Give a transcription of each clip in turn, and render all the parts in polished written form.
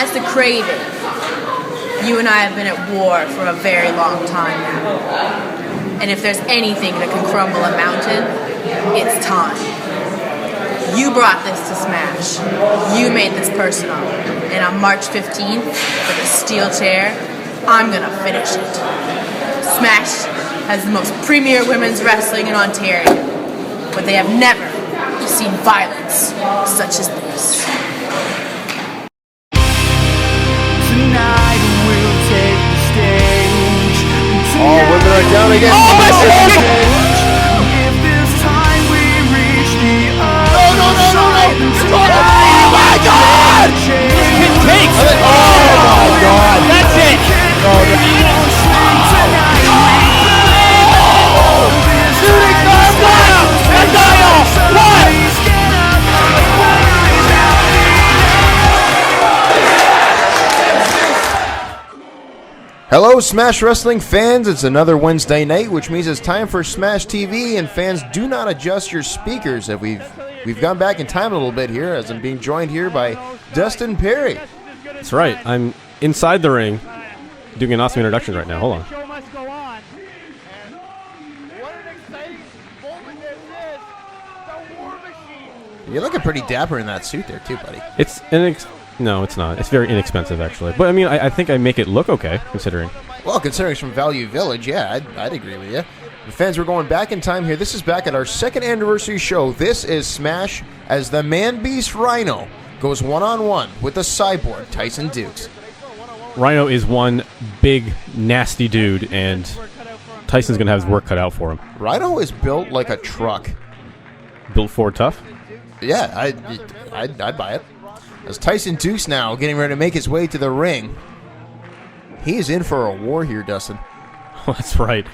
Vanessa Kraven, you and I have been at war for a very long time now. And if there's anything that can crumble a mountain, it's time. You brought this to Smash. You made this personal. And on March 15th, with a steel chair, I'm gonna finish it. Smash has the most premier women's wrestling in Ontario, but they have never seen violence such as this. Tonight we'll take the stage. Oh, women are down again. Oh, my God! If this time we reach the other side, Oh my God! It takes. Oh my God! That's it. Shooting star block! Gargano! What? Hello, Smash Wrestling fans. It's another Wednesday night, which means it's time for Smash TV, and fans, do not adjust your speakers. We've gone back in time a little bit here, as I'm being joined here by Dustin Perie. That's right. I'm inside the ring doing an awesome introduction right now. Hold on. Show must go on. And what an exciting moment this is. The War Machine. You're looking pretty dapper in that suit there, too, buddy. No, it's not. It's very inexpensive, actually. But, I mean, I think I make it look okay, considering. Well, considering it's from Value Village, yeah, I'd agree with you. The fans, we're going back in time here. This is back at our second anniversary show. This is Smash as the Man-Beast Rhino goes one-on-one with the cyborg Tyson Dux. Rhino is one big, nasty dude, and Tyson's going to have his work cut out for him. Rhino is built like a truck. Built Ford tough? Yeah, I'd buy it. As Tyson Dux now getting ready to make his way to the ring. He is in for a war here, Dustin. Oh, that's right.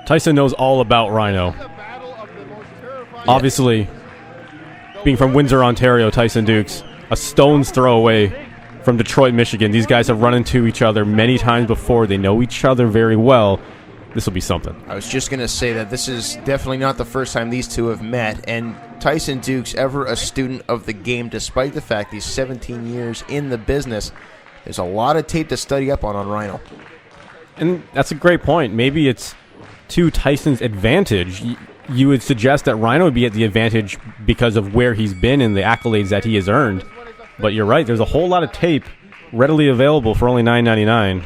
Tyson knows all about Rhino. Obviously, being from Windsor, Ontario, Tyson Dux, a stone's throw away from Detroit, Michigan. These guys have run into each other many times before. They know each other very well. This will be something. I was just going to say that this is definitely not the first time these two have met, and Tyson Dux, ever a student of the game, despite the fact he's 17 years in the business. There's a lot of tape to study up on Rhino. And that's a great point. Maybe it's to Tyson's advantage. You would suggest that Rhino would be at the advantage because of where he's been and the accolades that he has earned. But you're right, there's a whole lot of tape readily available for only $9.99.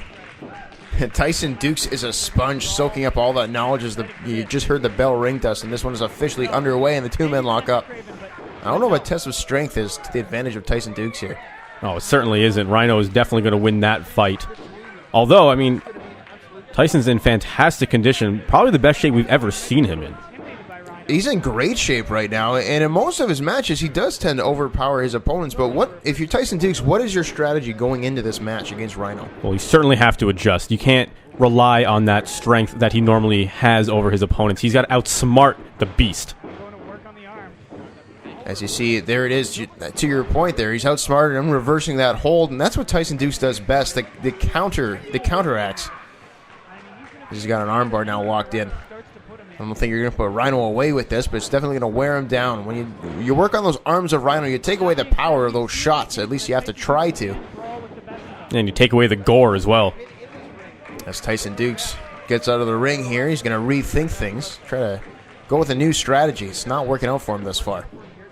Tyson Dux is a sponge soaking up all that knowledge. You just heard the bell ring, Dustin. This one is officially underway, and the two men lock up. I don't know what test of strength is to the advantage of Tyson Dux here. Oh, it certainly isn't. Rhino is definitely going to win that fight. Although, I mean, Tyson's in fantastic condition. Probably the best shape we've ever seen him in. He's in great shape right now, and in most of his matches, he does tend to overpower his opponents. But if you're Tyson Dux, what is your strategy going into this match against Rhino? Well, you certainly have to adjust. You can't rely on that strength that he normally has over his opponents. He's got to outsmart the beast. As you see, there it is. To your point there, he's outsmarted him, reversing that hold, and that's what Tyson Dux does best, the counteracts. He's got an armbar now locked in. I don't think you're going to put Rhino away with this, but it's definitely going to wear him down. When you work on those arms of Rhino, you take away the power of those shots. At least you have to try to. And you take away the gore as well. As Tyson Dux gets out of the ring here, he's going to rethink things. Try to go with a new strategy. It's not working out for him thus far.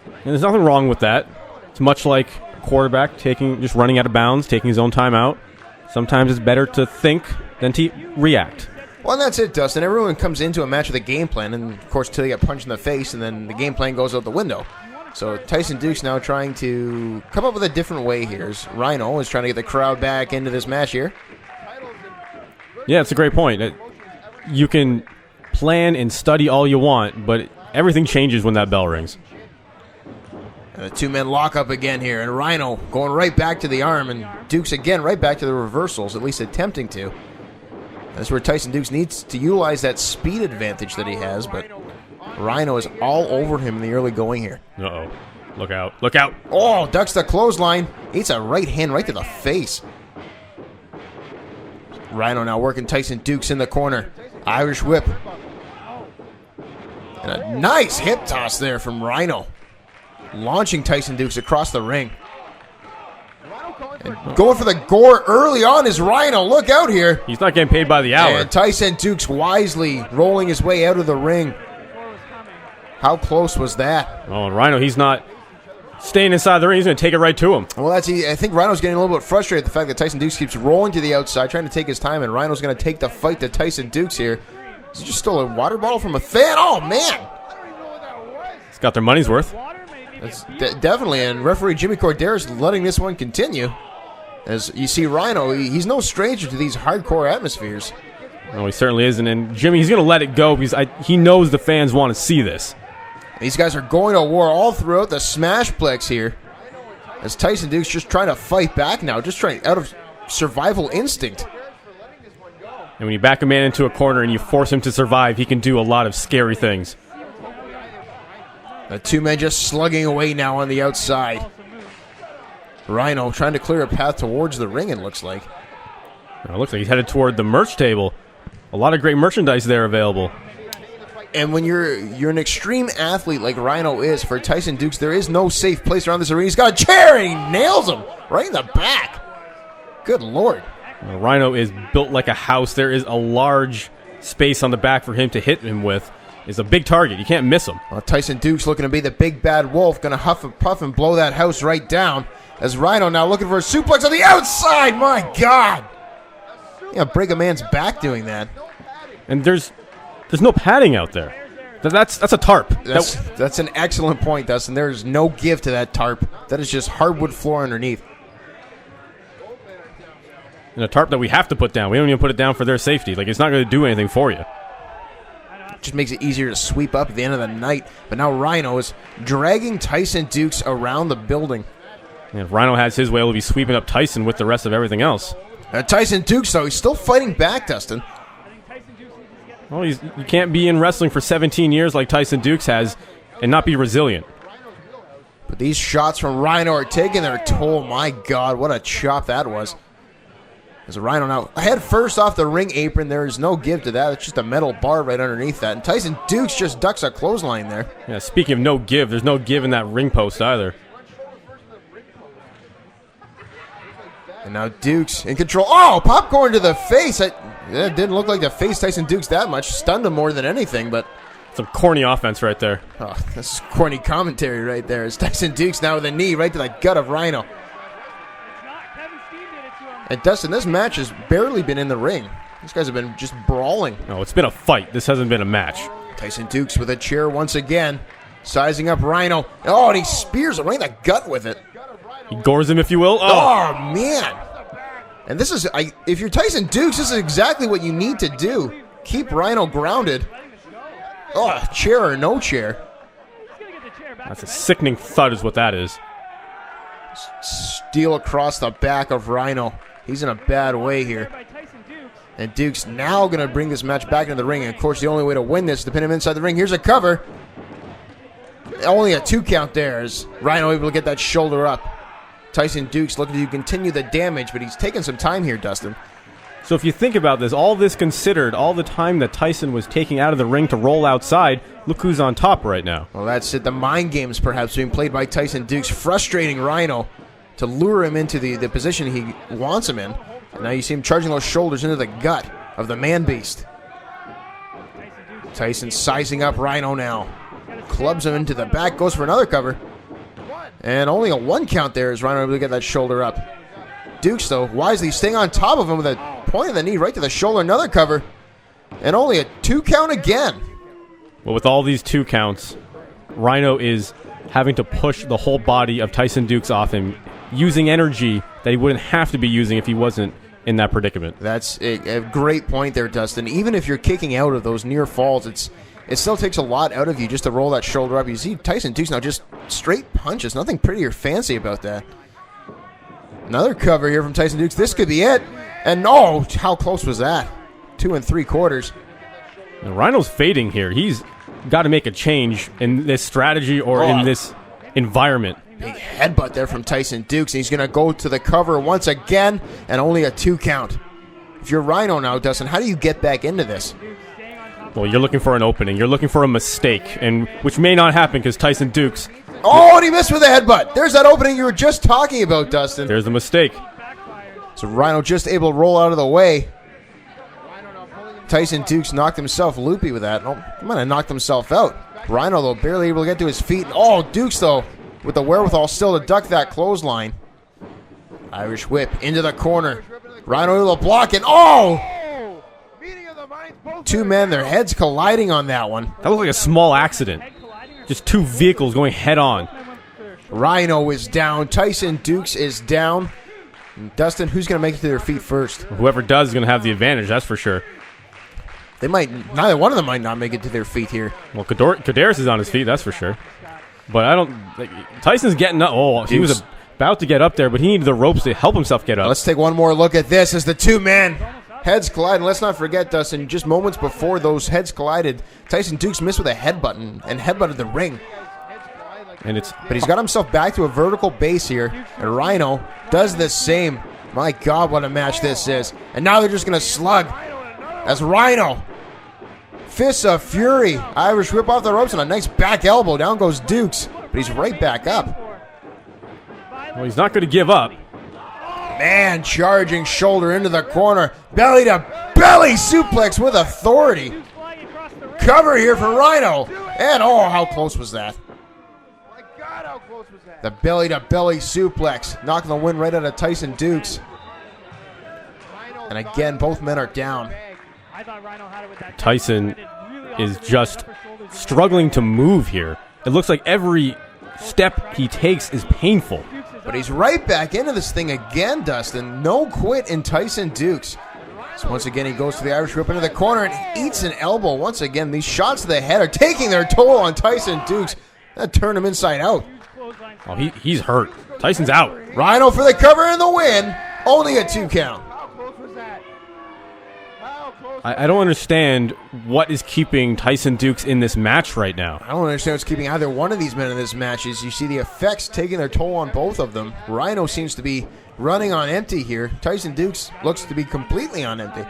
And there's nothing wrong with that. It's much like a quarterback just running out of bounds, taking his own timeout. Sometimes it's better to think than to react. Well, that's it, Dustin. Everyone comes into a match with a game plan, and, of course, until they get punched in the face, and then the game plan goes out the window. So Tyson Dux now trying to come up with a different way here. Rhino is trying to get the crowd back into this match here. Yeah, it's a great point. You can plan and study all you want, but everything changes when that bell rings. And the two men lock up again here, and Rhino going right back to the arm, and Dux again right back to the reversals, at least attempting to. That's where Tyson Dux needs to utilize that speed advantage that he has, but Rhino is all over him in the early going here. Uh-oh. Look out. Look out. Oh, ducks the clothesline. Eats a right hand right to the face. Rhino now working Tyson Dux in the corner. Irish whip. And a nice hip toss there from Rhino. Launching Tyson Dux across the ring. And going for the gore early on is Rhino. Look out here. He's not getting paid by the hour. And Tyson Dux wisely rolling his way out of the ring. How close was that? Oh, and Rhino, he's not staying inside the ring. He's going to take it right to him. Well, I think Rhino's getting a little bit frustrated at the fact that Tyson Dux keeps rolling to the outside, trying to take his time, and Rhino's going to take the fight to Tyson Dux here. He just stole a water bottle from a fan. Oh, man. He's got their money's worth. That's definitely, and referee Jimmy Corderas letting this one continue. As you see Rhino, he's no stranger to these hardcore atmospheres. No, he certainly isn't. And Jimmy, he's going to let it go because he knows the fans want to see this. These guys are going to war all throughout the Smashplex here. As Tyson Dux just trying to fight back now, just trying out of survival instinct. And when you back a man into a corner and you force him to survive, he can do a lot of scary things. The two men just slugging away now on the outside. Rhino trying to clear a path towards the ring, it looks like. It looks like he's headed toward the merch table. A lot of great merchandise there available. And when you're an extreme athlete like Rhino is, for Tyson Dux, there is no safe place around this arena. He's got a chair and he nails him right in the back. Good Lord. Rhino is built like a house. There is a large space on the back for him to hit him with. It's a big target. You can't miss him. Well, Tyson Dux looking to be the big bad wolf, going to huff and puff and blow that house right down. As Rhino now looking for a suplex on the outside. My God. Yeah, break a man's back doing that. And there's no padding out there. That's a tarp. That's an excellent point, Dustin. There's no give to that tarp. That is just hardwood floor underneath. And a tarp that we have to put down. We don't even put it down for their safety. Like, it's not going to do anything for you. Just makes it easier to sweep up at the end of the night. But now Rhino is dragging Tyson Dux around the building. And if Rhino has his way, he'll be sweeping up Tyson with the rest of everything else. Tyson Dux, though, he's still fighting back, Dustin. Well, you can't be in wrestling for 17 years like Tyson Dux has and not be resilient. But these shots from Rhino are taking their toll. My God, what a chop that was. As Rhino now head first off the ring apron. There is no give to that. It's just a metal bar right underneath that. And Tyson Dux just ducks a clothesline there. Yeah, speaking of no give, there's no give in that ring post either. And now Dux in control. Oh, popcorn to the face. It didn't look like to face Tyson Dux that much. Stunned him more than anything, but... Some corny offense right there. Oh, this is corny commentary right there. As Tyson Dux now with a knee right to the gut of Rhino. And Dustin, this match has barely been in the ring. These guys have been just brawling. No, it's been a fight. This hasn't been a match. Tyson Dux with a chair once again. Sizing up Rhino. Oh, and he spears him right in the gut with it. He gores him, if you will. Oh man. And this is, if you're Tyson Dux, this is exactly what you need to do. Keep Rhino grounded. Oh, chair or no chair. That's a sickening thud is what that is. Steel across the back of Rhino. He's in a bad way here. And Dux now going to bring this match back into the ring. And, of course, the only way to win this is to pin him inside the ring. Here's a cover. Only a 2 count there as Rhino able to get that shoulder up. Tyson Dux looking to continue the damage, but he's taking some time here, Dustin. So if you think about this, all this considered, all the time that Tyson was taking out of the ring to roll outside, look who's on top right now. Well, that's it. The mind games perhaps being played by Tyson Dux, frustrating Rhino to lure him into the position he wants him in. And now you see him charging those shoulders into the gut of the man-beast. Tyson sizing up Rhino now. Clubs him into the back, goes for another cover. And only a 1 count there as Rhino able to get that shoulder up. Dux, though, wisely staying on top of him with a point of the knee right to the shoulder. Another cover. And only a 2 count again. Well, with all these 2 counts, Rhino is having to push the whole body of Tyson Dux off him, using energy that he wouldn't have to be using if he wasn't in that predicament. That's a great point there, Dustin. Even if you're kicking out of those near falls, it still takes a lot out of you just to roll that shoulder up. You see Tyson Dux now just straight punches. Nothing pretty or fancy about that. Another cover here from Tyson Dux. This could be it. And oh, how close was that? 2 3/4. And Rhino's fading here. He's got to make a change in this strategy or in this environment. Big headbutt there from Tyson Dux. He's going to go to the cover once again, and only a 2 count. If you're Rhino now, Dustin, how do you get back into this? Well, you're looking for an opening. You're looking for a mistake, and which may not happen because Tyson Dux. Oh, and he missed with a headbutt. There's that opening you were just talking about, Dustin. There's a mistake. So Rhino just able to roll out of the way. Tyson Dux knocked himself loopy with that. Oh, he might have knocked himself out. Rhino, though, barely able to get to his feet. Oh, Dux, though, with the wherewithal still to duck that clothesline. Irish whip into the corner. Rhino able to block it. Oh! Two men, their heads colliding on that one. That looked like a small accident. Just two vehicles going head on. Rhino is down. Tyson Dux is down. And Dustin, who's going to make it to their feet first? Whoever does is going to have the advantage, that's for sure. They might, neither one of them might not make it to their feet here. Well, Kadarius is on his feet, that's for sure. But I don't. Tyson's getting up. Oh, he was about to get up there, but he needed the ropes to help himself get up. Let's take one more look at this as the two men heads collide. And let's not forget, Dustin, just moments before those heads collided, Tyson Dux missed with a headbutt and headbutted the ring. But he's got himself back to a vertical base here, and Rhino does the same. My God, what a match this is. And now they're just going to slug as Rhino. Fists of Fury. Irish whip off the ropes and a nice back elbow. Down goes Dux, but he's right back up. Well, he's not going to give up. Man charging shoulder into the corner. Belly to belly suplex with authority. Cover here for Rhino. And oh, how close was that? The belly to belly suplex. Knocking the wind right out of Tyson Dux. And again, both men are down. Tyson is just struggling to move here. It looks like every step he takes is painful. But he's right back into this thing again, Dustin. No quit in Tyson Dux. So once again, he goes to the Irish whip into the corner and eats an elbow. Once again, these shots to the head are taking their toll on Tyson Dux. That turned him inside out. Oh, he's hurt. Tyson's out. Rhino for the cover and the win. Only a 2 count. I don't understand what is keeping Tyson Dux in this match right now. I don't understand what's keeping either one of these men in this match. Is you see the effects taking their toll on both of them. Rhino seems to be running on empty here. Tyson Dux looks to be completely on empty.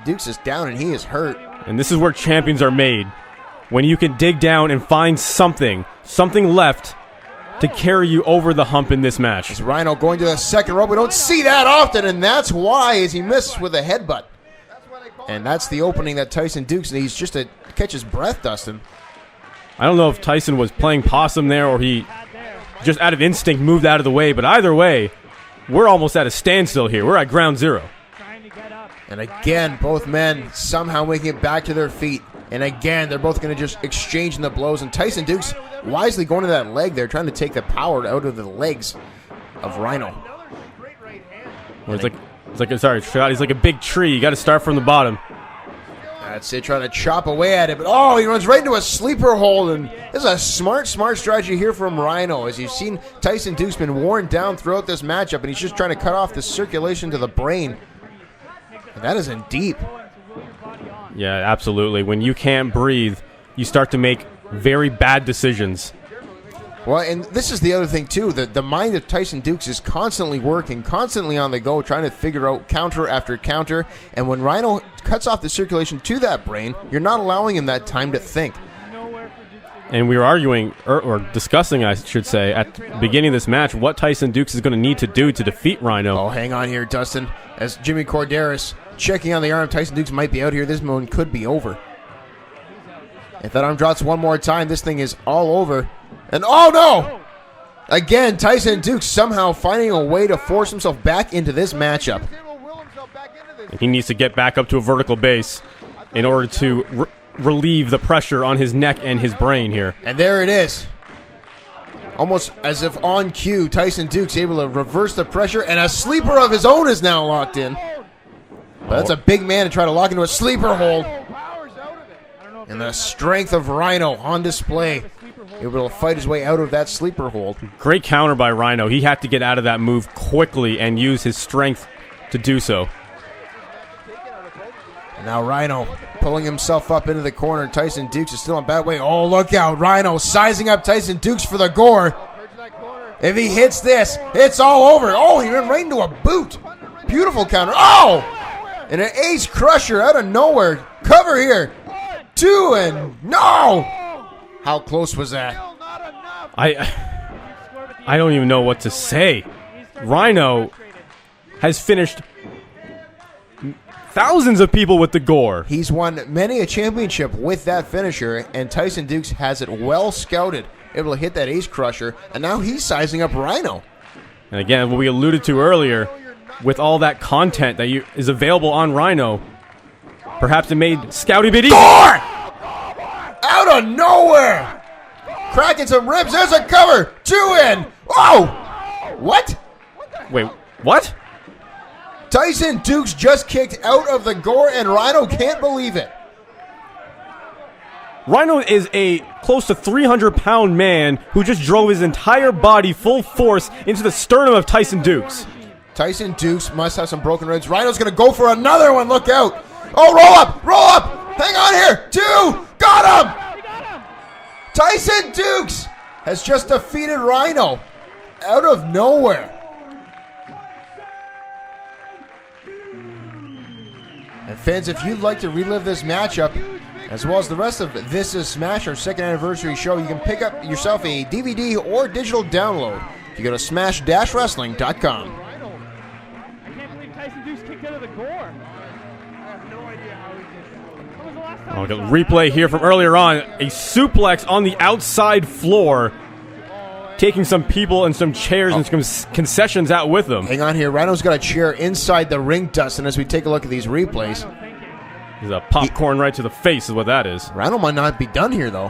Dux is down and he is hurt. And this is where champions are made. When you can dig down and find something left to carry you over the hump in this match. As Rhino going to the second rope. We don't see that often, and that's why as he missed with a headbutt. And that's the opening that Tyson Dux needs just to catch his breath, Dustin. I don't know if Tyson was playing possum there or he just out of instinct moved out of the way, but either way, we're almost at a standstill here. We're at ground zero. And again, both men somehow making it back to their feet. And again, they're both going to just exchange the blows. And Tyson Dux wisely going to that leg there, trying to take the power out of the legs of Rhino. Well, he's like a big tree. You got to start from the bottom. That's it, trying to chop away at it. But oh, he runs right into a sleeper hold. And this is a smart strategy here from Rhino. As you've seen, Tyson Dux been worn down throughout this matchup, and he's just trying to cut off the circulation to the brain. And that is in deep. Yeah, absolutely. When you can't breathe, you start to make very bad decisions. Well, and this is the other thing, too. The mind of Tyson Dux is constantly working, constantly on the go, trying to figure out counter after counter. And when Rhino cuts off the circulation to that brain, you're not allowing him that time to think. And we were arguing, or discussing, I should say, at the beginning of this match, what Tyson Dux is going to need to do to defeat Rhino. Oh, hang on here, Dustin. As Jimmy Corderas checking on the arm, Tyson Dux might be out here. This one could be over. If that arm drops one more time, this thing is all over. And oh no! Again, Tyson Dux somehow finding a way to force himself back into this matchup. And he needs to get back up to a vertical base in order to relieve the pressure on his neck and his brain here. And there it is. Almost as if on cue, Tyson Dux able to reverse the pressure, and a sleeper of his own is now locked in. But that's a big man to try to lock into a sleeper hold. And the strength of Rhino on display. Able to fight his way out of that sleeper hold. Great counter by Rhino. He had to get out of that move quickly and use his strength to do so. And now Rhino pulling himself up into the corner. Tyson Dux is still in bad way. Oh, look out. Rhino sizing up Tyson Dux for the gore. If he hits this, it's all over. Oh, he ran right into a boot. Beautiful counter. Oh! And an ace crusher out of nowhere. Cover here. 2 and no. How close was that? I don't even know what to say. Rhino has finished thousands of people with the gore. He's won many a championship with that finisher, and Tyson Dux has it well scouted, able to hit that ace crusher, and now he's sizing up Rhino. And again, what we alluded to earlier, with all that content that is available on Rhino, perhaps it made Scouty a bit easier. Gore! Out of nowhere! Cracking some ribs. There's a cover. 2 in. Oh! What? Wait, what? Tyson Dux just kicked out of the gore, and Rhino can't believe it. Rhino is a close to 300-pound man who just drove his entire body full force into the sternum of Tyson Dux. Tyson Dux must have some broken ribs. Rhino's going to go for another one. Look out. Oh, roll up. Roll up. Hang on here. 2. Got him. Tyson Dux has just defeated Rhino out of nowhere. And fans, if you'd like to relive this matchup, as well as the rest of This Is Smash, our second anniversary show, you can pick up yourself a DVD or digital download if you go to smash-wrestling.com. I can't believe Tyson Dux kicked out of the gore. I have no idea how he did that. When was the last time I'll we get a saw replay here from earlier on. A suplex on the outside floor, taking some people and some chairs and some concessions out with them. Hang on here. Rhino's got a chair inside the ring, Dustin, as we take a look at these replays. He's a popcorn right to the face is what that is. Rhino might not be done here, though.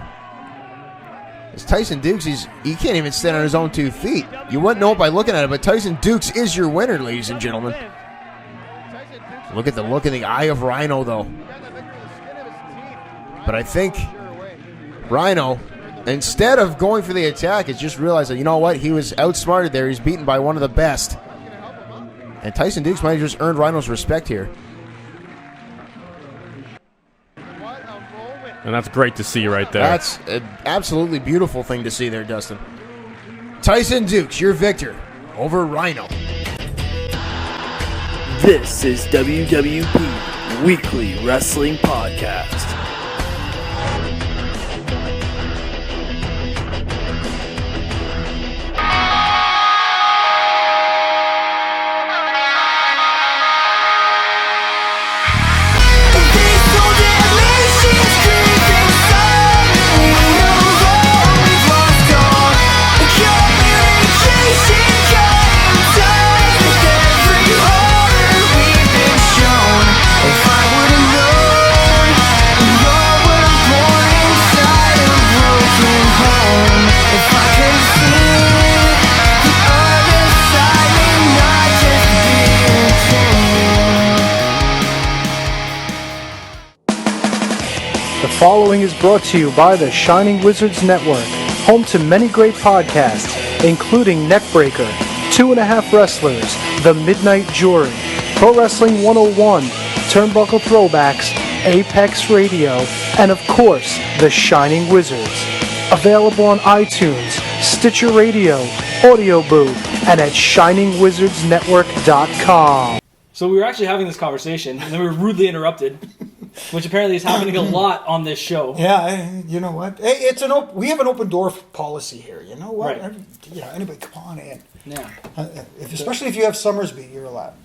As Tyson Dux, he can't even stand on his own 2 feet. You wouldn't know it by looking at it, but Tyson Dux is your winner, ladies and gentlemen. Look at the look in the eye of Rhino, though. But I think Rhino, instead of going for the attack, has just realized that, you know what, he was outsmarted there. He's beaten by one of the best. And Tyson Dux might have just earned Rhino's respect here. And that's great to see right there. That's an absolutely beautiful thing to see there, Dustin. Tyson Dux, your victor over Rhino. This is WWP Weekly Wrestling Podcast. The following is brought to you by the Shining Wizards Network, home to many great podcasts, including Neckbreaker, 2.5 Wrestlers, The Midnight Jury, Pro Wrestling 101, Turnbuckle Throwbacks, Apex Radio, and of course, The Shining Wizards. Available on iTunes, Stitcher Radio, Audio Boo, and at ShiningWizardsNetwork.com. So we were actually having this conversation, and then we were rudely interrupted, which apparently is happening a lot on this show. Yeah, you know what? Hey, it's we have an open door policy here. You know what? Right. Yeah, anybody, come on in. Yeah. Especially if you have Summersby, you're allowed.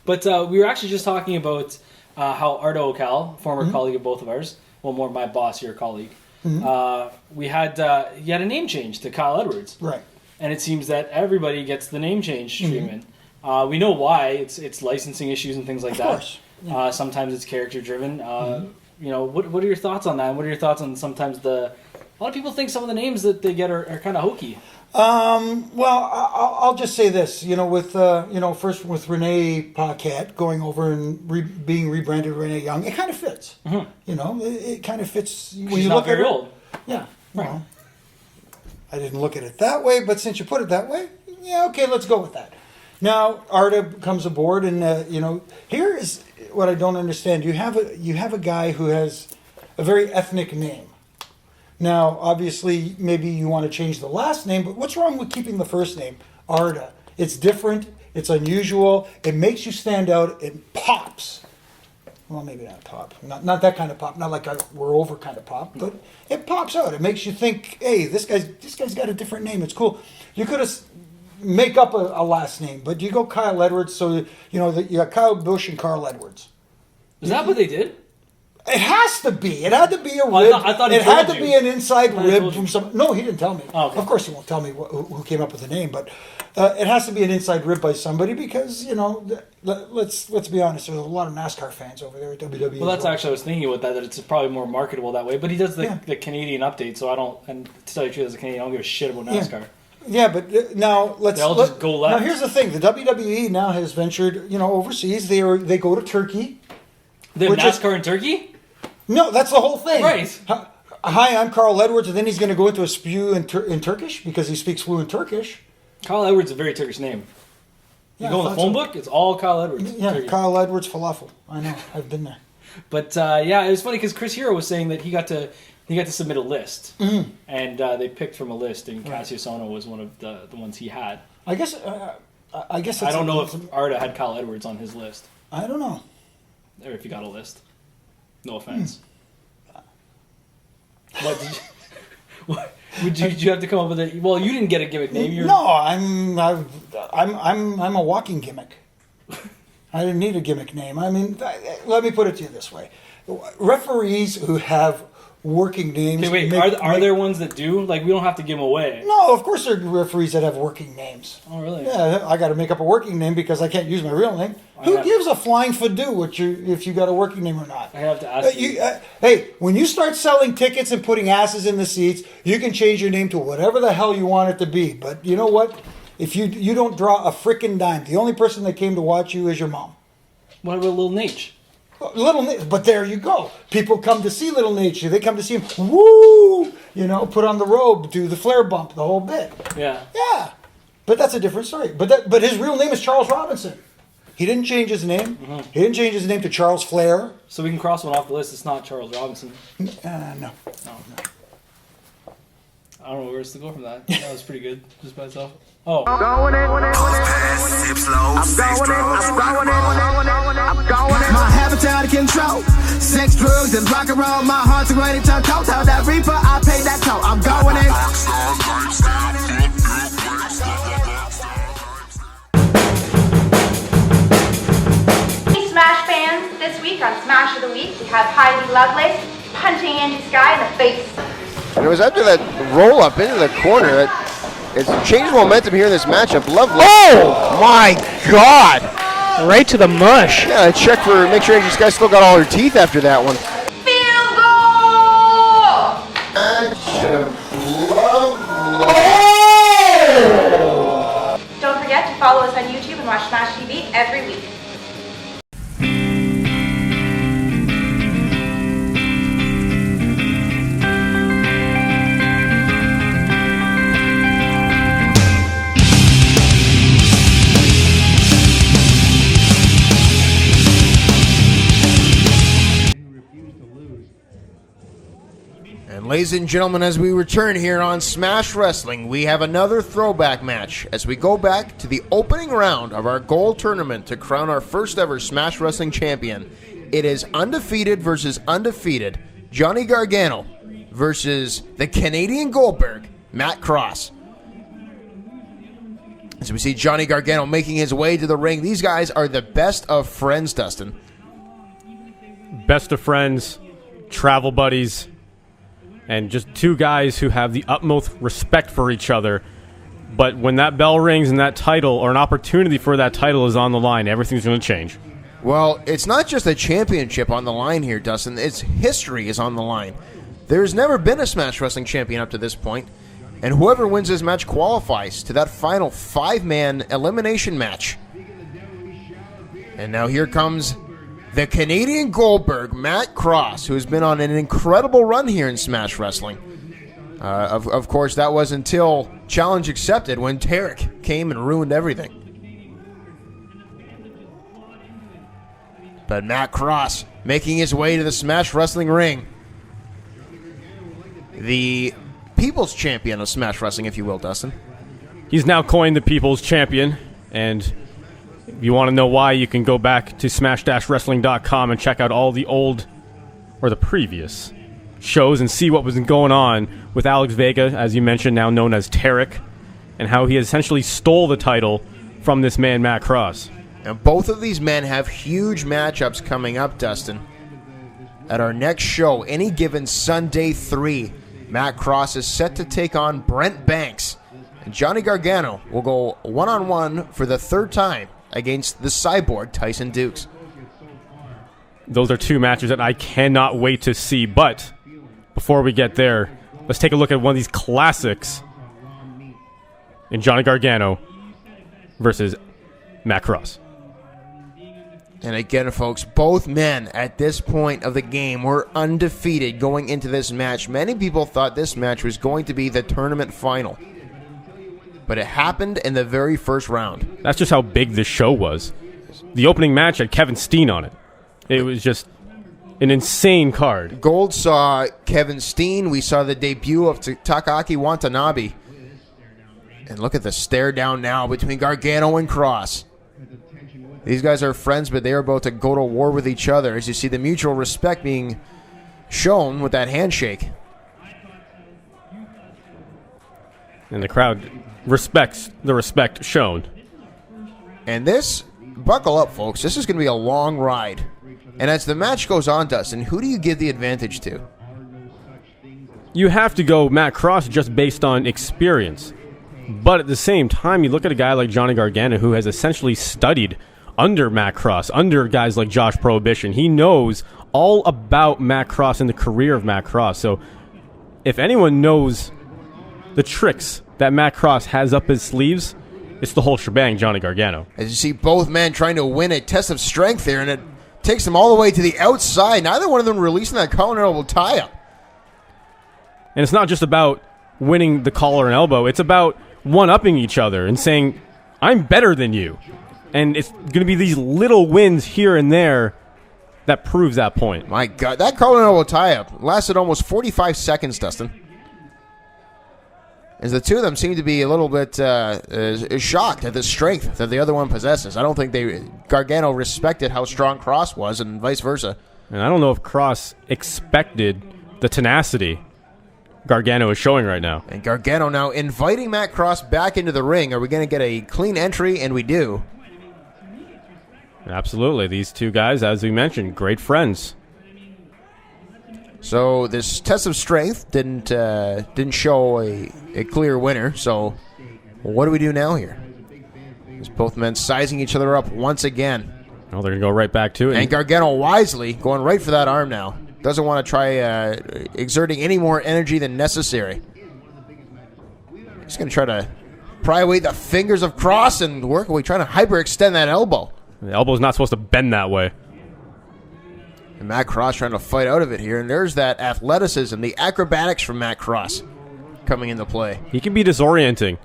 But we were actually just talking about how Ardo Cal, former colleague of both of ours, well, more my boss, your colleague, he had a name change to Kyle Edwards. Right. And it seems that everybody gets the name change treatment. We know why. It's licensing issues and things like that. Of course. Yeah. Sometimes it's character driven. You know, what are your thoughts on that? And what are your thoughts on sometimes a lot of people think some of the names that they get are kind of hokey. Well, I'll just say this. You know, with first with Renee Paquette going over and being rebranded Renee Young, it kind of fits. You know, it kind of fits when She's you not look very at it. old. Yeah. Well, I didn't look at it that way, but since you put it that way, yeah, okay, let's go with that. Now, Arda comes aboard, and here is what I don't understand. You have a guy who has a very ethnic name. Now, obviously, maybe you want to change the last name, but what's wrong with keeping the first name, Arda? It's different. It's unusual. It makes you stand out. It pops. Well, maybe not pop. Not that kind of pop. Not like we're over kind of pop. But it pops out. It makes you think, hey, this guy's got a different name. It's cool. You could have make up a last name, but you go Kyle Edwards. So you got Kyle Busch and Carl Edwards. Is that what they did? It has to be. It had to be a rib. I thought he it had to told you. be an inside I rib told from you. some. No, he didn't tell me. Oh, okay. Of course, he won't tell me who came up with the name, but it has to be an inside rib by somebody because let's be honest. There's a lot of NASCAR fans over there at WWE. Well, that's actually I was thinking about that it's probably more marketable that way. But he does Yeah. the Canadian update, so I don't. And to tell you the truth, as a Canadian, I don't give a shit about NASCAR. Yeah, but now let's. They all just go left. Now here's the thing: the WWE now has ventured, overseas. They go to Turkey. The Which is- NASCAR in Turkey? No, that's the whole thing. Right. Hi, I'm Carl Edwards, and then he's going to go into a spew in Turkish because he speaks fluent Turkish. Kyle Edwards is a very Turkish name. You Yeah, go in I the thought phone so. book, it's all Kyle Edwards. Yeah, Turkey. Kyle Edwards falafel. I know, I've been there. But it was funny because Chris Hero was saying that he got to submit a list, and they picked from a list, and Cassius Ohno was one of the ones he had. I guess. That's I don't know if Arda had Kyle Edwards on his list, I don't know. or if he got a list. No offense. What did you? What, did you have to come up with a? Well, you didn't get a gimmick name. You're, No, I'm a walking gimmick. I didn't need a gimmick name. I mean, let me put it to you this way: referees who have working names. Okay, wait. Are there ones that do? Like, we don't have to give them away. No, of course there are referees that have working names. Oh, really? Yeah, I got to make up a working name because I can't use my real name. Who have- gives a flying fadoo if you got a working name or not? I have to ask you. Hey, when you start selling tickets and putting asses in the seats, you can change your name to whatever the hell you want it to be. But you know what? If you don't draw a frickin' dime, the only person that came to watch you is your mom. What about Little Nate? But there you go. People come to see Little Nature. They come to see him. Woo! Put on the robe, do the flare bump, the whole bit. Yeah. Yeah, but that's a different story. But his real name is Charles Robinson. He didn't change his name. He didn't change his name to Charles Flair. So we can cross one off the list. It's not Charles Robinson. No. No. I don't know where else to go from that. That was pretty good, just by itself. Oh. I'm going in. My habits out of control. Sex, drugs, and rock and roll. My heart's ready to toe. Tell that reaper I paid that toll. I'm going in. Hey Smash fans, this week on Smash of the Week we have Heidi Lovelace punching Andy Sky in the face. And it was after that roll up into the corner that it's changed momentum here in this matchup. Lovely. Oh my God! Right to the mush. Yeah, make sure Angie Sky still got all her teeth after that one. Field goal! Don't forget to follow us on YouTube and watch Smash TV every week. And ladies and gentlemen, as we return here on Smash Wrestling, we have another throwback match as we go back to the opening round of our gold tournament to crown our first ever Smash Wrestling champion. It is undefeated versus undefeated, Johnny Gargano versus the Canadian Goldberg, Matt Cross. As we see Johnny Gargano making his way to the ring, these guys are the best of friends, Dustin. Best of friends, travel buddies, and just two guys who have the utmost respect for each other. But when that bell rings and that title, or an opportunity for that title is on the line, everything's going to change. Well, it's not just a championship on the line here, Dustin. It's history is on the line. There's never been a Smash Wrestling champion up to this point, and whoever wins this match qualifies to that final 5-man elimination match. And now here comes the Canadian Goldberg, Matt Cross, who has been on an incredible run here in Smash Wrestling. Of course, that was until challenge accepted when Tarek came and ruined everything. But Matt Cross making his way to the Smash Wrestling ring. The People's Champion of Smash Wrestling, if you will, Dustin. He's now coined the People's Champion, and If you want to know why, you can go back to smash-wrestling.com and check out all the old, or the previous, shows and see what was going on with Alex Vega, as you mentioned, now known as Tarek, and how he essentially stole the title from this man, Matt Cross. And both of these men have huge matchups coming up, Dustin. At our next show, any given Sunday 3, Matt Cross is set to take on Brent Banks. And Johnny Gargano will go one-on-one for the third time against the cyborg Tyson Dux. Those are two matches that I cannot wait to see. But before we get there, let's take a look at one of these classics in Johnny Gargano versus Matt Cross. And again, folks, both men at this point of the game were undefeated going into this match. Many people thought this match was going to be the tournament final. But it happened in the very first round. That's just how big this show was. The opening match had Kevin Steen on it. It was just an insane card. Gold saw Kevin Steen. We saw the debut of Takaaki Watanabe. And look at the stare down now between Gargano and Cross. These guys are friends, but they are about to go to war with each other, as you see the mutual respect being shown with that handshake. And the crowd respects the respect shown. And this, buckle up, folks, this is going to be a long ride. And as the match goes on, Dustin, who do you give the advantage to? You have to go Matt Cross just based on experience. But at the same time, you look at a guy like Johnny Gargano, who has essentially studied under Matt Cross, under guys like Josh Prohibition. He knows all about Matt Cross and the career of Matt Cross. So if anyone knows the tricks that Matt Cross has up his sleeves, it's the whole shebang, Johnny Gargano. As you see both men trying to win a test of strength here, and it takes them all the way to the outside. Neither one of them releasing that collar and elbow tie-up. And it's not just about winning the collar and elbow. It's about one-upping each other and saying, I'm better than you. And it's going to be these little wins here and there that proves that point. My God, that collar and elbow tie-up lasted almost 45 seconds, Dustin. As the two of them seem to be a little bit shocked at the strength that the other one possesses. I don't think Gargano respected how strong Cross was, and vice versa. And I don't know if Cross expected the tenacity Gargano is showing right now. And Gargano now inviting Matt Cross back into the ring. Are we going to get a clean entry? And we do. Absolutely. These two guys, as we mentioned, great friends. So this test of strength didn't show a clear winner. So what do we do now here? As both men sizing each other up once again. Oh, they're going to go right back to it. And Gargano wisely going right for that arm now. Doesn't want to try exerting any more energy than necessary. He's going to try to pry away the fingers of Cross and work away, trying to hyperextend that elbow. The elbow's not supposed to bend that way. And Matt Cross trying to fight out of it here. And there's that athleticism, the acrobatics from Matt Cross coming into play. He can be disorienting.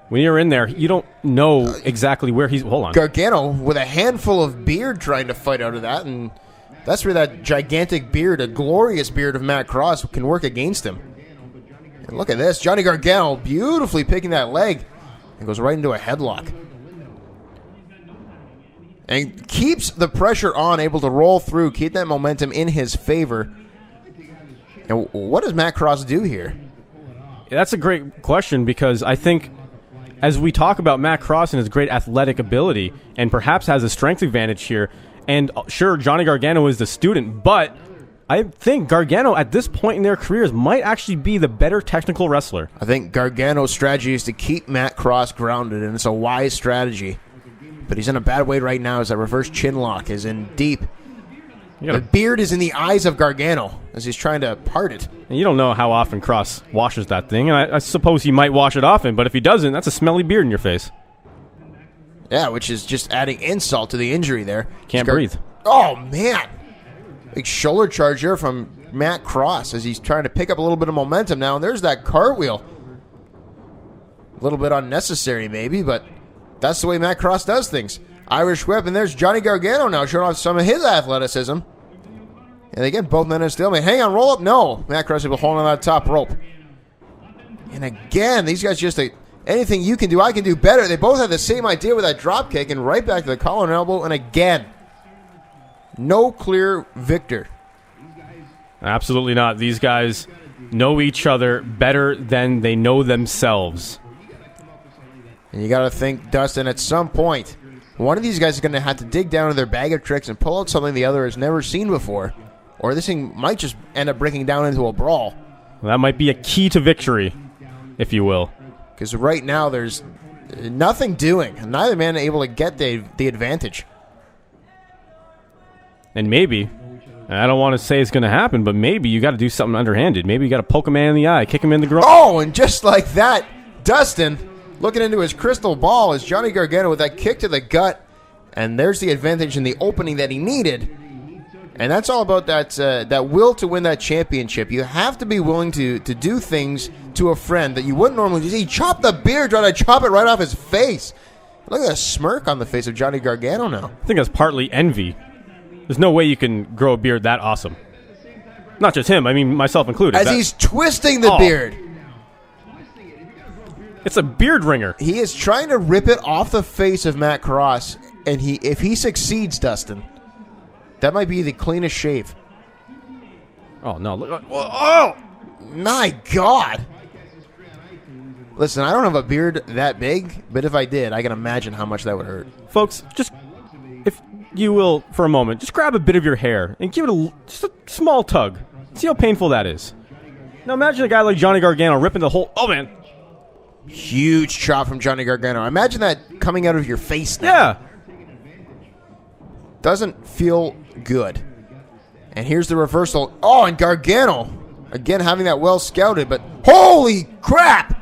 When you're in there, you don't know exactly where he's... Hold on. Gargano with a handful of beard trying to fight out of that. And that's where that gigantic beard, a glorious beard of Matt Cross, can work against him. And look at this. Johnny Gargano beautifully picking that leg. And goes right into a headlock. And keeps the pressure on, able to roll through, keep that momentum in his favor. And what does Matt Cross do here? That's a great question, because I think as we talk about Matt Cross and his great athletic ability, and perhaps has a strength advantage here, and sure, Johnny Gargano is the student, but I think Gargano at this point in their careers might actually be the better technical wrestler. I think Gargano's strategy is to keep Matt Cross grounded, and it's a wise strategy. But he's in a bad way right now as that reverse chin lock is in deep. The beard is in the eyes of Gargano as he's trying to part it. And you don't know how often Cross washes that thing, and I suppose he might wash it often, but if he doesn't, that's a smelly beard in your face. Yeah, which is just adding insult to the injury there. Can't breathe. Oh, man. Big shoulder charge here from Matt Cross as he's trying to pick up a little bit of momentum now. And there's that cartwheel. A little bit unnecessary maybe, but that's the way Matt Cross does things. Irish whip, and there's Johnny Gargano now showing off some of his athleticism. And again, both men in stalemate. Hang on, roll up. No. Matt Cross is holding on that top rope. And again, these guys just Anything you can do, I can do better. They both had the same idea with that drop kick, and right back to the collar and elbow, and again, no clear victor. Absolutely not. These guys know each other better than they know themselves. And you got to think, Dustin, at some point, one of these guys is going to have to dig down into their bag of tricks and pull out something the other has never seen before. Or this thing might just end up breaking down into a brawl. Well, that might be a key to victory, if you will. Because right now there's nothing doing. Neither man able to get the advantage. And maybe, I don't want to say it's going to happen, but maybe you got to do something underhanded. Maybe you got to poke a man in the eye, kick him in the groin. Oh, and just like that, Dustin looking into his crystal ball is Johnny Gargano with that kick to the gut. And there's the advantage in the opening that he needed. And that's all about that will to win that championship. You have to be willing to do things to a friend that you wouldn't normally do. He chopped the beard, trying to chop it right off his face. Look at the smirk on the face of Johnny Gargano now. I think that's partly envy. There's no way you can grow a beard that awesome. Not just him, I mean myself included. As he's twisting the beard. It's a beard ringer. He is trying to rip it off the face of Matt Cross, and if he succeeds, Dustin, that might be the cleanest shave. Oh, no. Look, oh! My God. Listen, I don't have a beard that big, but if I did, I can imagine how much that would hurt. Folks, just, if you will, for a moment, just grab a bit of your hair and give it just a small tug. See how painful that is. Now imagine a guy like Johnny Gargano ripping the whole... Oh, man. Huge chop from Johnny Gargano. Imagine that coming out of your face now. Yeah. Doesn't feel good. And here's the reversal. Oh, and Gargano, again having that well scouted, but holy crap!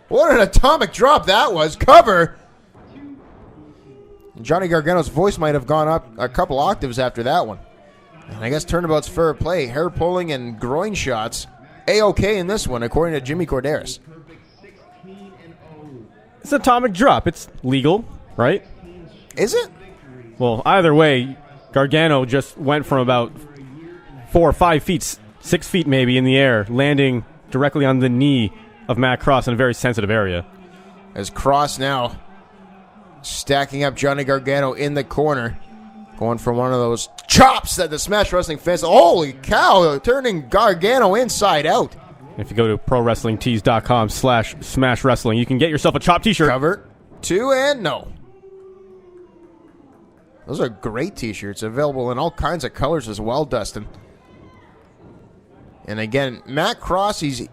What an atomic drop that was. Cover. And Johnny Gargano's voice might have gone up a couple octaves after that one. And I guess turnabout's fair play. Hair pulling and groin shots. A-OK in this one, according to Jimmy Corderas. It's an atomic drop. It's legal, right? Is it? Well, either way, Gargano just went from about 4 or 5 feet, 6 feet maybe in the air, landing directly on the knee of Matt Cross in a very sensitive area. As Cross now stacking up Johnny Gargano in the corner, going for one of those chops that the Smash Wrestling fans, holy cow, turning Gargano inside out. If you go to ProWrestlingTees.com/Smash Wrestling, you can get yourself a chop t-shirt. Cover, 2 and no. Those are great t-shirts, available in all kinds of colors as well, Dustin. And again, Matt Cross, he's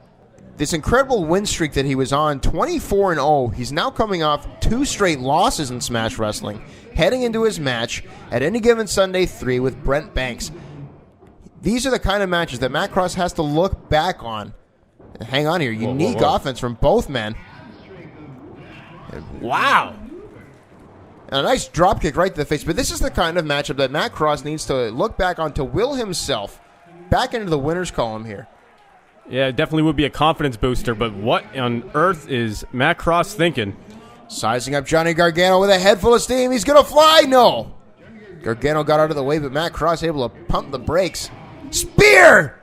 this incredible win streak that he was on, 24-0. He's now coming off 2 straight losses in Smash Wrestling, heading into his match at Any Given Sunday 3 with Brent Banks. These are the kind of matches that Matt Cross has to look back on. Hang on here. Unique offense from both men. Wow. And a nice dropkick right to the face. But this is the kind of matchup that Matt Cross needs to look back on to will himself back into the winner's column here. Yeah, it definitely would be a confidence booster, but what on earth is Matt Cross thinking? Sizing up Johnny Gargano with a head full of steam. He's going to fly. No. Gargano got out of the way, but Matt Cross able to pump the brakes. Spear!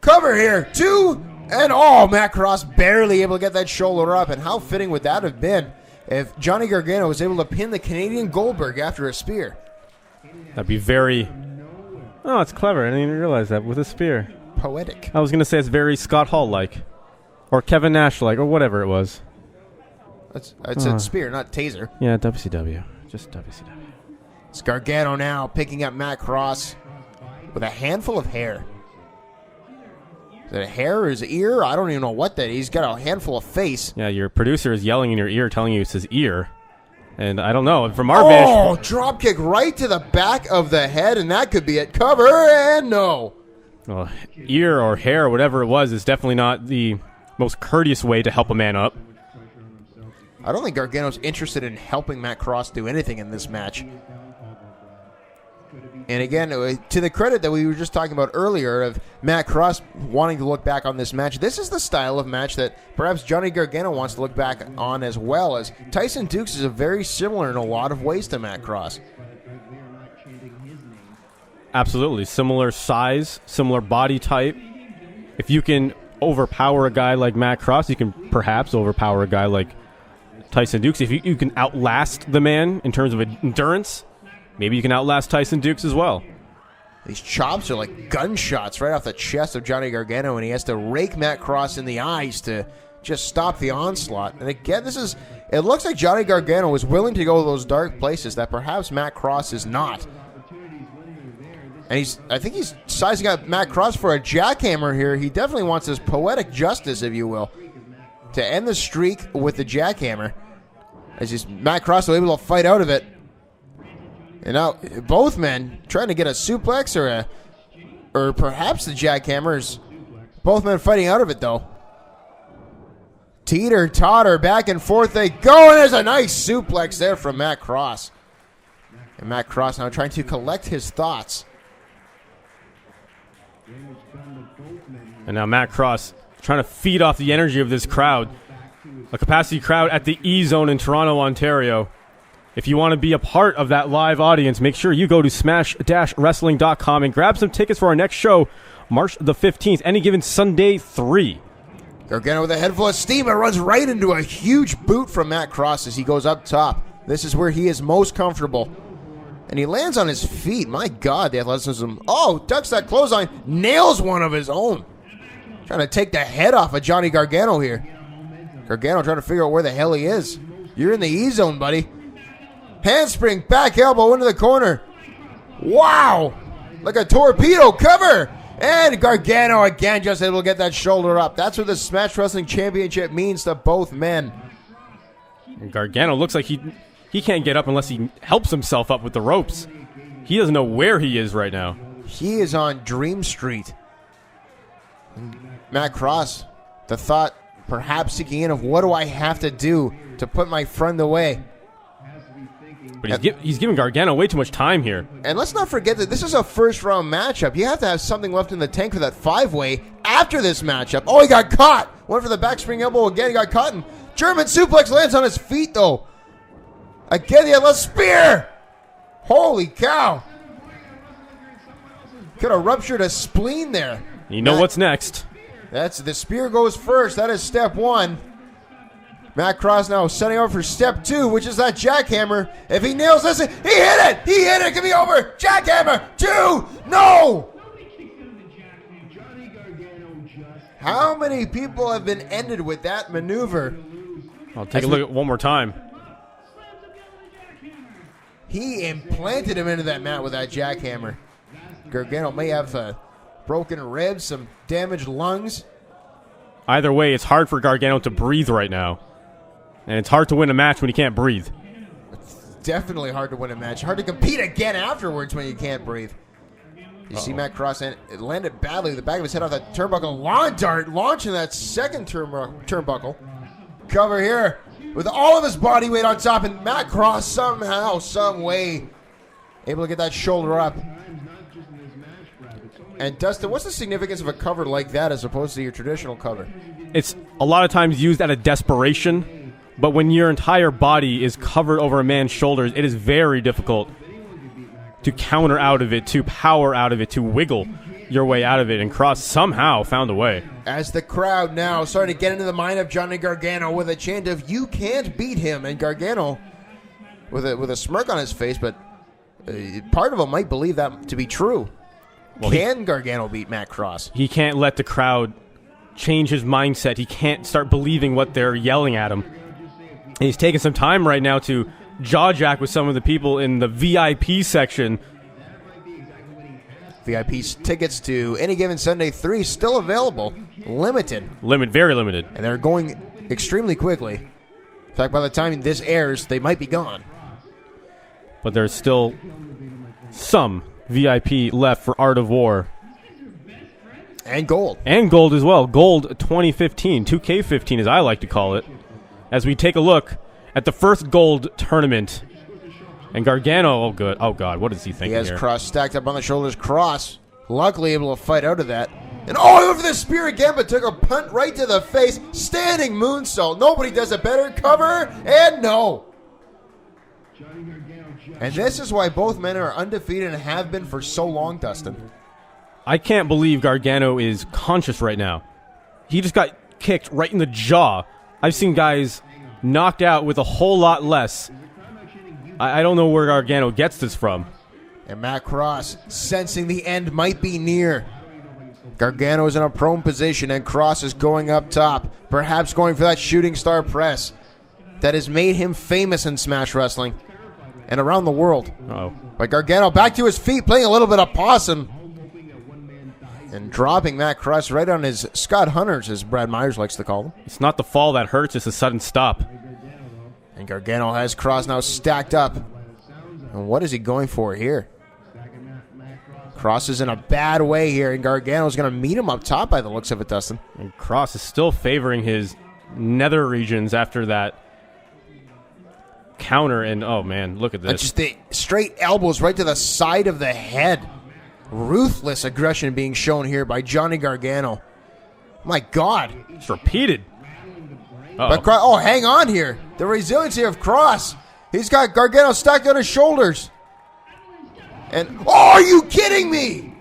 Cover here. 2 and Matt Cross barely able to get that shoulder up. And how fitting would that have been if Johnny Gargano was able to pin the Canadian Goldberg after a spear? That'd be very... Oh, it's clever. I didn't even realize that with a spear. Poetic. I was going to say it's very Scott Hall-like. Or Kevin Nash-like, or whatever it was. It's a spear, not taser. Yeah, WCW. Just WCW. It's Gargano now picking up Matt Cross with a handful of hair. Is it hair or his ear? I don't even know what that is. He's got a handful of face. Yeah, your producer is yelling in your ear, telling you it's his ear. And I don't know. From our vantage... Drop kick right to the back of the head, and that could be it. Cover, and no. Well, ear or hair or whatever it was is definitely not the most courteous way to help a man up. I don't think Gargano's interested in helping Matt Cross do anything in this match. And again, to the credit that we were just talking about earlier of Matt Cross wanting to look back on this match, this is the style of match that perhaps Johnny Gargano wants to look back on as well, as Tyson Dux is very similar in a lot of ways to Matt Cross. Absolutely. Similar size, similar body type. If you can overpower a guy like Matt Cross, you can perhaps overpower a guy like Tyson Dux. If you can outlast the man in terms of endurance, maybe you can outlast Tyson Dux as well. These chops are like gunshots right off the chest of Johnny Gargano, and he has to rake Matt Cross in the eyes to just stop the onslaught. And again, it looks like Johnny Gargano is willing to go to those dark places that perhaps Matt Cross is not. And I think he's sizing up Matt Cross for a jackhammer here. He definitely wants this poetic justice, if you will, to end the streak with the jackhammer. As Matt Cross was able to fight out of it. And now both men trying to get a suplex or perhaps the jackhammers. Both men fighting out of it, though. Teeter, totter, back and forth they go, and there's a nice suplex there from Matt Cross. And Matt Cross now trying to collect his thoughts. And now Matt Cross trying to feed off the energy of this crowd. A capacity crowd at the E-Zone in Toronto, Ontario. If you want to be a part of that live audience, make sure you go to smash-wrestling.com and grab some tickets for our next show, March the 15th, any given Sunday 3. Gargano with a head full of steam and runs right into a huge boot from Matt Cross as he goes up top. This is where he is most comfortable. And he lands on his feet. My God, the athleticism. Oh, ducks that clothesline, nails one of his own. Trying to take the head off of Johnny Gargano here. Gargano trying to figure out where the hell he is. You're in the E-Zone, buddy. Handspring, back elbow into the corner. Wow! Like a torpedo cover. And Gargano again just able to get that shoulder up. That's what the Smash Wrestling Championship means to both men. And Gargano looks like he can't get up unless he helps himself up with the ropes. He doesn't know where he is right now. He is on Dream Street. And Matt Cross, the thought perhaps seeking in of what do I have to do to put my friend away. But he's giving Gargano way too much time here. And let's not forget that this is a first-round matchup. You have to have something left in the tank for that 5-way after this matchup. Oh, he got caught. Went for the back spring elbow again. He got caught. And German suplex lands on his feet, though. Again, he had a spear. Holy cow. Could have ruptured a spleen there. You know what's next. The spear goes first. That is step 1. Matt Cross now setting up for step 2, which is that jackhammer. If he nails this, he hit it! He hit it! It can be over! Jackhammer! 2! No! How many people have been ended with that maneuver? I'll take a look at one more time. He implanted him into that mat with that jackhammer. Gargano may have broken ribs, some damaged lungs. Either way, it's hard for Gargano to breathe right now. And it's hard to win a match when you can't breathe. It's definitely hard to win a match. Hard to compete again afterwards when you can't breathe. You see Matt Cross, and it landed badly. The back of his head off that turnbuckle. Lawn dart launching that second turnbuckle. Cover here with all of his body weight on top. And Matt Cross somehow, some way, able to get that shoulder up. And Dustin, what's the significance of a cover like that as opposed to your traditional cover? It's a lot of times used out of desperation. But when your entire body is covered over a man's shoulders, it is very difficult to counter out of it, to power out of it, to wiggle your way out of it. And Cross somehow found a way. As the crowd now starting to get into the mind of Johnny Gargano with a chant of "You can't beat him," and Gargano with a smirk on his face, but part of him might believe that to be true. Well, can Gargano beat Matt Cross? He can't let the crowd change his mindset. He can't start believing what they're yelling at him. And he's taking some time right now to jaw-jack with some of the people in the VIP section. VIP tickets to Any Given Sunday 3 still available. Limited. Very limited. And they're going extremely quickly. In fact, by the time this airs, they might be gone. But there's still some VIP left for Art of War. And gold. And gold as well. Gold 2015, 2K15 as I like to call it. As we take a look at the first gold tournament. And Gargano, oh God, what is he thinking here? He has Cross stacked up on the shoulders. Cross, luckily able to fight out of that. And he went for the spear again, but took a punt right to the face. Standing moonsault. Nobody does it better. Cover, and no. And this is why both men are undefeated and have been for so long, Dustin. I can't believe Gargano is conscious right now. he just got kicked right in the jaw. I've seen guys knocked out with a whole lot less. I don't know where Gargano gets this from. And Matt Cross sensing the end might be near. Gargano is in a prone position, and Cross is going up top, perhaps going for that shooting star press that has made him famous in Smash Wrestling and around the world. Uh-oh. But Gargano back to his feet, playing a little bit of possum, and dropping Matt Cross right on his Scott Hunters, as Brad Myers likes to call them. It's not the fall that hurts, it's a sudden stop. And Gargano has Cross now stacked up. And what is he going for here? Cross is in a bad way here, and Gargano's going to meet him up top by the looks of it, Dustin. And Cross is still favoring his nether regions after that counter, and oh man, look at this. Just the straight elbows right to the side of the head. Ruthless aggression being shown here by Johnny Gargano. My God. It's repeated. But hang on here. The resiliency of Cross. He's got Gargano stacked on his shoulders. And, are you kidding me?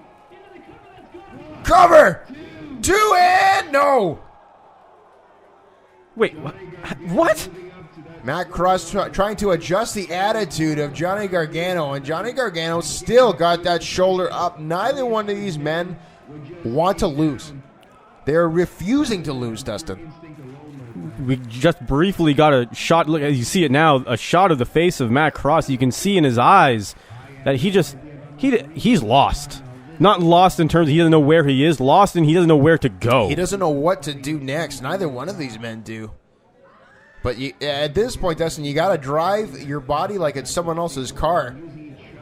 Cover. 2 and no. Wait, what? Matt Cross trying to adjust the attitude of Johnny Gargano, and Johnny Gargano still got that shoulder up. Neither one of these men want to lose. They're refusing to lose, Dustin. We just briefly got a shot. Look, as you see it now, a shot of the face of Matt Cross. You can see in his eyes that he's lost. Not lost in terms of he doesn't know where he is. Lost in he doesn't know where to go. He doesn't know what to do next. Neither one of these men do. But at this point, Dustin, you got to drive your body like it's someone else's car.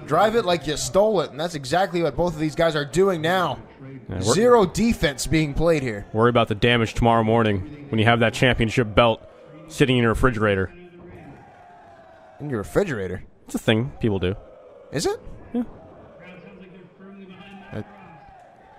Drive it like you stole it, and that's exactly what both of these guys are doing now. Yeah, zero defense being played here. Worry about the damage tomorrow morning when you have that championship belt sitting in your refrigerator. In your refrigerator? It's a thing people do. Is it? Yeah. I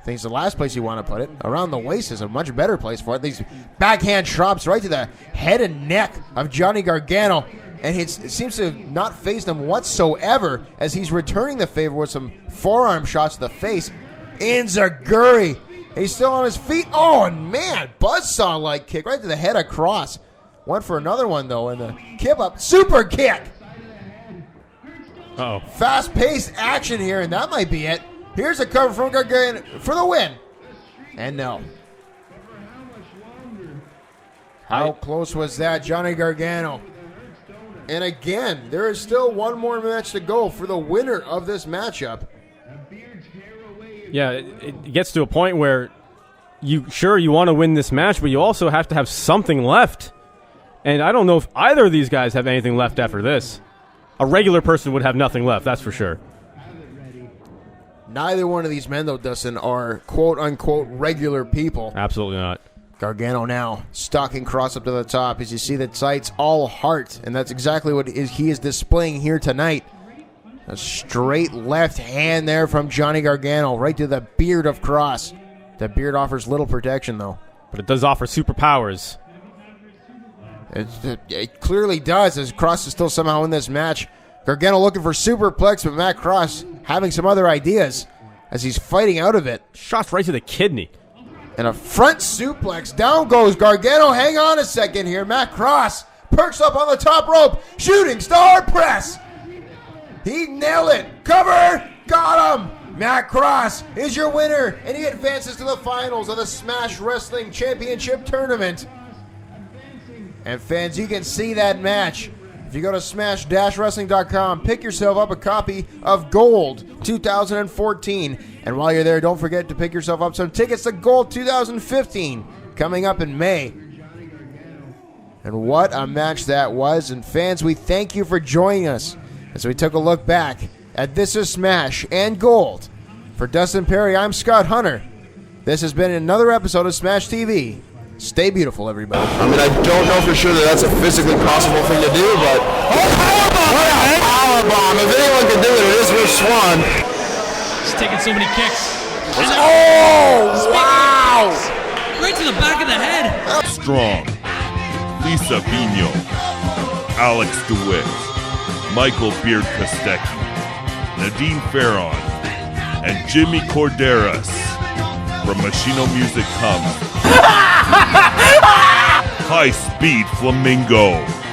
think it's the last place you want to put it. Around the waist is a much better place for it. These backhand drops right to the head and neck of Johnny Gargano. And it seems to have not phased him whatsoever as he's returning the favor with some forearm shots to the face. Inzaguri. He's still on his feet. Oh, and man, buzzsaw-like kick right to the head of Cross. Went for another one, though, and the kip up. Super kick. Uh-oh. Fast-paced action here, and that might be it. Here's a cover from Gargano for the win. And no. How close was that, Johnny Gargano? And again, there is still one more match to go for the winner of this matchup. Yeah, it gets to a point where you want to win this match, but you also have to have something left. And I don't know if either of these guys have anything left after this. A regular person would have nothing left, that's for sure. Neither one of these men, though, Dustin, are quote-unquote regular people. Absolutely not. Gargano now stalking Cross up to the top. As you see, the sights all heart, and that's exactly what he is displaying here tonight. A straight left hand there from Johnny Gargano, right to the beard of Cross. The beard offers little protection, though. But it does offer superpowers. It clearly does, as Cross is still somehow in this match. Gargano looking for superplex, but Matt Cross having some other ideas as he's fighting out of it. Shots right to the kidney. And a front suplex. Down goes Gargano. Hang on a second here. Matt Cross perks up on the top rope. Shooting star press. He nailed it. Cover. Got him. Matt Cross is your winner, and he advances to the finals of the Smash Wrestling Championship Tournament. And fans, you can see that match. If you go to smash-wrestling.com, pick yourself up a copy of Gold 2014. And while you're there, don't forget to pick yourself up some tickets to Gold 2015 coming up in May. And what a match that was. And fans, we thank you for joining us as we took a look back at This Is Smash and Gold. For Dustin Perie, I'm Scott Hunter. This has been another episode of Smash TV. Stay beautiful, everybody. I mean, I don't know for sure that that's a physically possible thing to do, but... Oh, powerbomb! Powerbomb! If anyone can do it, it is Rich Swann. He's taking so many kicks. Oh, wow! Right to the back of the head. Strong, Lisa Vino, Alex DeWitt, Michael Beard Kostecki, Nadine Farron, and Jimmy Corderas from Machino Music comes. High Speed Flamingo.